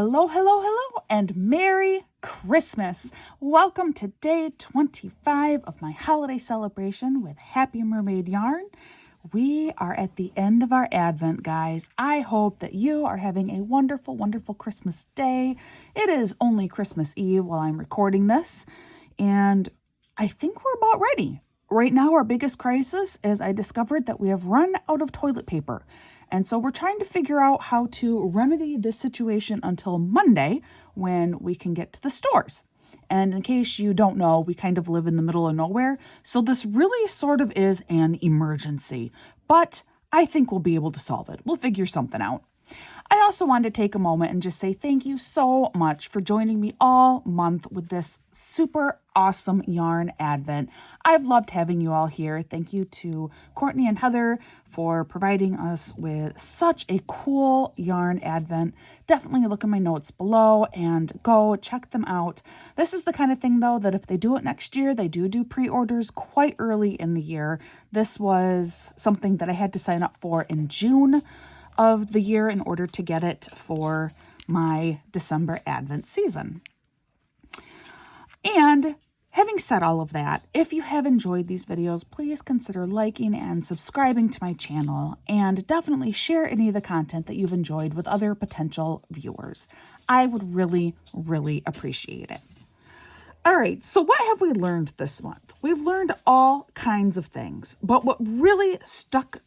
Hello, hello, hello, and Merry Christmas. Welcome to day 25 of my holiday celebration with Happy Mermaid Yarn. We are at the end of our Advent, guys. I hope that you are having a wonderful, wonderful Christmas day. It is only Christmas Eve while I'm recording this, and I think we're about ready. Right now, our biggest crisis is I discovered that we have run out of toilet paper. And so we're trying to figure out how to remedy this situation until Monday when we can get to the stores. And in case you don't know, we kind of live in the middle of nowhere. So this really sort of is an emergency. But I think we'll be able to solve it. We'll figure something out. I also wanted to take a moment and just say thank you so much for joining me all month with this super awesome yarn advent. I've loved having you all here. Thank you to Courtney and Heather for providing us with such a cool yarn advent. Definitely look in my notes below and go check them out. This is the kind of thing, though, that if they do it next year, they do pre-orders quite early in the year. This was something that I had to sign up for in June of the year in order to get it for my December Advent season. And having said all of that, if you have enjoyed these videos, please consider liking and subscribing to my channel, and definitely share any of the content that you've enjoyed with other potential viewers. I would really, really appreciate it. All right, so what have we learned this month? We've learned all kinds of things, but what really stuck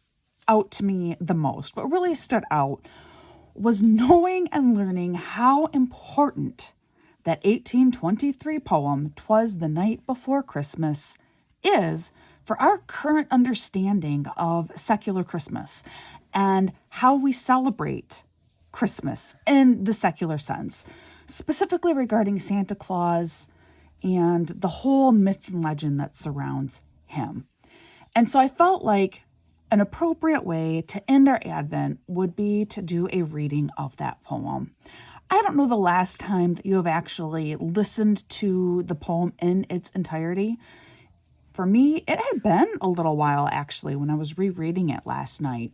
out to me the most, what really stood out, was knowing and learning how important that 1823 poem, "'Twas the Night Before Christmas," is for our current understanding of secular Christmas and how we celebrate Christmas in the secular sense, specifically regarding Santa Claus and the whole myth and legend that surrounds him. And so I felt like an appropriate way to end our Advent would be to do a reading of that poem. I don't know the last time that you have actually listened to the poem in its entirety. For me, it had been a little while, actually, when I was rereading it last night.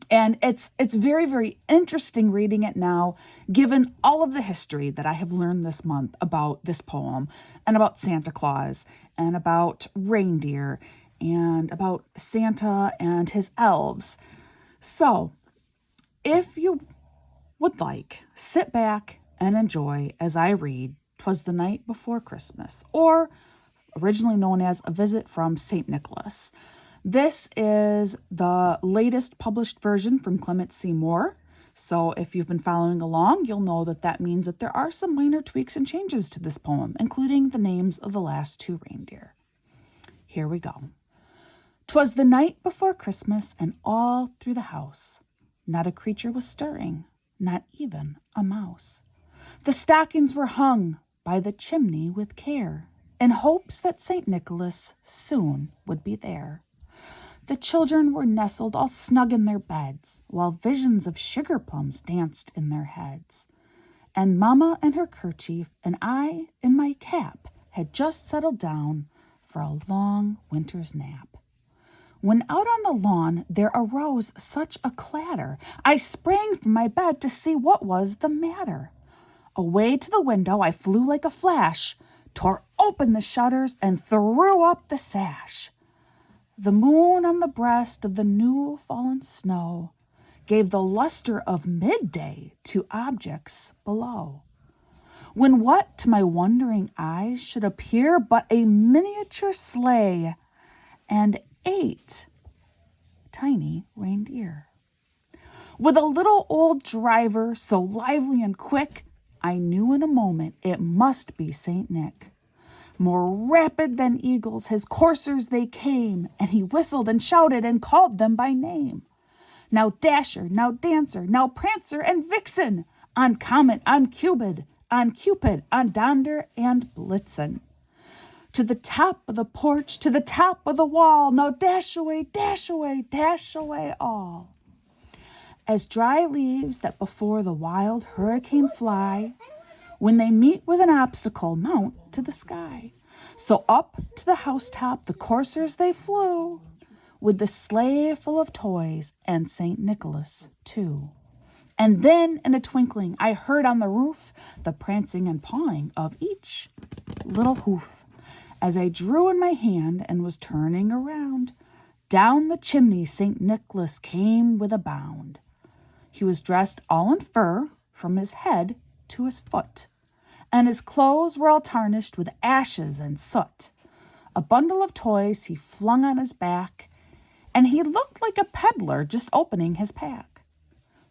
And it's very, very interesting reading it now, given all of the history that I have learned this month about this poem and about Santa Claus and about reindeer and about Santa and his elves. So, if you would like, sit back and enjoy as I read "'Twas the Night Before Christmas," or originally known as A Visit from St. Nicholas. This is the latest published version from Clement C. Moore. So if you've been following along, you'll know that that means that there are some minor tweaks and changes to this poem, including the names of the last two reindeer. Here we go. "'Twas the night before Christmas, and all through the house not a creature was stirring, not even a mouse. The stockings were hung by the chimney with care, in hopes that St. Nicholas soon would be there. The children were nestled all snug in their beds, while visions of sugar plums danced in their heads. And Mamma in her kerchief, and I in my cap, had just settled down for a long winter's nap. When out on the lawn there arose such a clatter, I sprang from my bed to see what was the matter. Away to the window I flew like a flash, tore open the shutters, and threw up the sash. The moon on the breast of the new fallen snow gave the luster of midday to objects below. When what to my wondering eyes should appear but a miniature sleigh and 8 tiny reindeer. With a little old driver so lively and quick, I knew in a moment it must be St. Nick. More rapid than eagles his coursers they came, and he whistled and shouted and called them by name. Now Dasher, now Dancer, now Prancer and Vixen, on Comet, on Cupid, on Donder and Blitzen. To the top of the porch, to the top of the wall, now dash away, dash away, dash away all. As dry leaves that before the wild hurricane fly, when they meet with an obstacle, mount to the sky. So up to the housetop the coursers they flew, with the sleigh full of toys and St. Nicholas too. And then in a twinkling, I heard on the roof the prancing and pawing of each little hoof. As I drew in my hand and was turning around, down the chimney St. Nicholas came with a bound. He was dressed all in fur from his head to his foot, and his clothes were all tarnished with ashes and soot. A bundle of toys he flung on his back, and he looked like a peddler just opening his pack.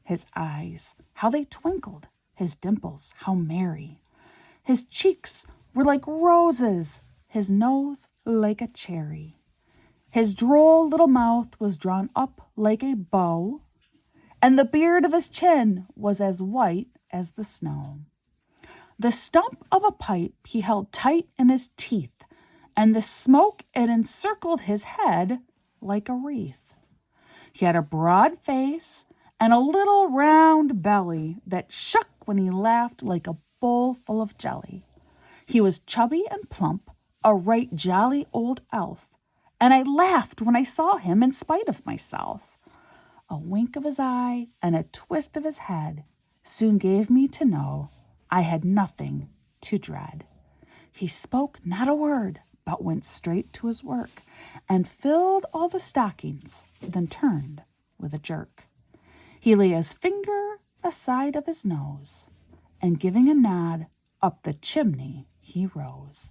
His eyes, how they twinkled, his dimples, how merry. His cheeks were like roses, his nose like a cherry. His droll little mouth was drawn up like a bow, and the beard of his chin was as white as the snow. The stump of a pipe he held tight in his teeth, and the smoke it encircled his head like a wreath. He had a broad face and a little round belly that shook when he laughed like a bowl full of jelly. He was chubby and plump, a right jolly old elf, and I laughed when I saw him in spite of myself. A wink of his eye and a twist of his head soon gave me to know I had nothing to dread. He spoke not a word, but went straight to his work and filled all the stockings, then turned with a jerk. He lay his finger aside of his nose, and giving a nod, up the chimney he rose.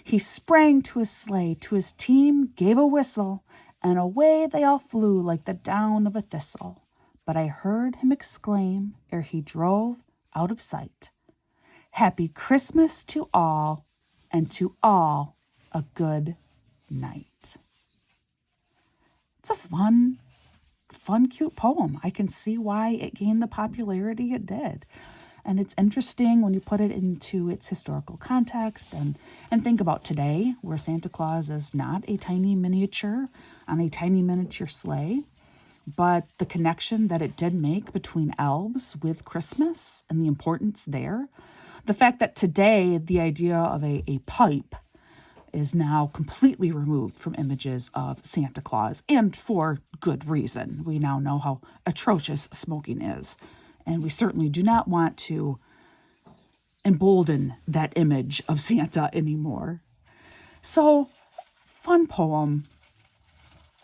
He sprang to his sleigh, to his team gave a whistle, and away they all flew like the down of a thistle. But I heard him exclaim, ere he drove out of sight, "Happy Christmas to all, and to all a good night." It's a fun, cute poem. I can see why it gained the popularity it did. And it's interesting when you put it into its historical context and think about today, where Santa Claus is not a tiny miniature on a tiny miniature sleigh, but the connection that it did make between elves with Christmas and the importance there. The fact that today the idea of a pipe is now completely removed from images of Santa Claus, and for good reason. We now know how atrocious smoking is, and we certainly do not want to embolden that image of Santa anymore. So, fun poem,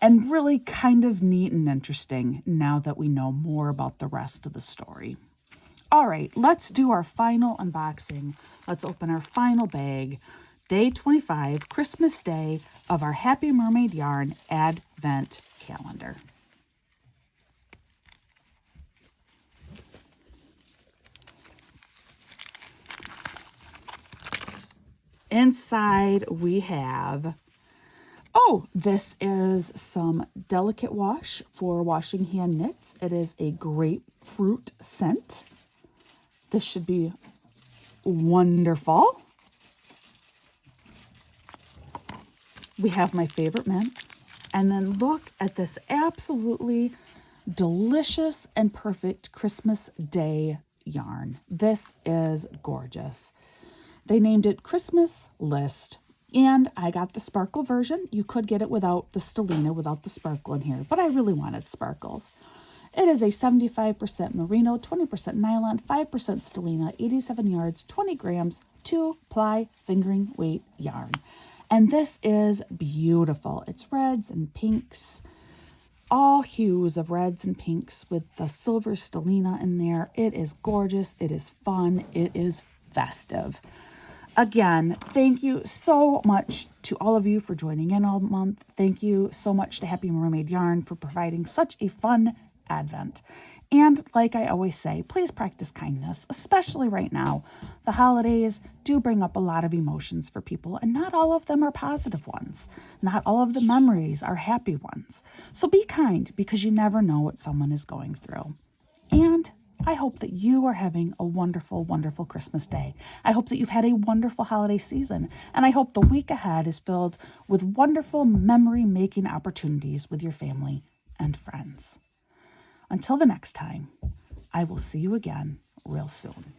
and really kind of neat and interesting now that we know more about the rest of the story. All right, let's do our final unboxing. Let's open our final bag. Day 25, Christmas Day, of our Happy Mermaid Yarn Advent Calendar. Inside we have, this is some delicate wash for washing hand knits. It is a grapefruit scent. This should be wonderful. We have my favorite mint. And then look at this absolutely delicious and perfect Christmas Day yarn. This is gorgeous. They named it Christmas List, and I got the sparkle version. You could get it without the stellina, without the sparkle in here, but I really wanted sparkles. It is a 75% merino, 20% nylon, 5% stellina, 87 yards, 20 grams, 2-ply fingering weight yarn. And this is beautiful. It's reds and pinks, all hues of reds and pinks with the silver stellina in there. It is gorgeous. It is fun. It is festive. Again, thank you so much to all of you for joining in all month. Thank you so much to Happy Mermaid Yarn for providing such a fun Advent. And like I always say, please practice kindness, especially right now. The holidays do bring up a lot of emotions for people, and not all of them are positive ones. Not all of the memories are happy ones. So be kind, because you never know what someone is going through. And I hope that you are having a wonderful, wonderful Christmas day. I hope that you've had a wonderful holiday season, and I hope the week ahead is filled with wonderful memory-making opportunities with your family and friends. Until the next time, I will see you again real soon.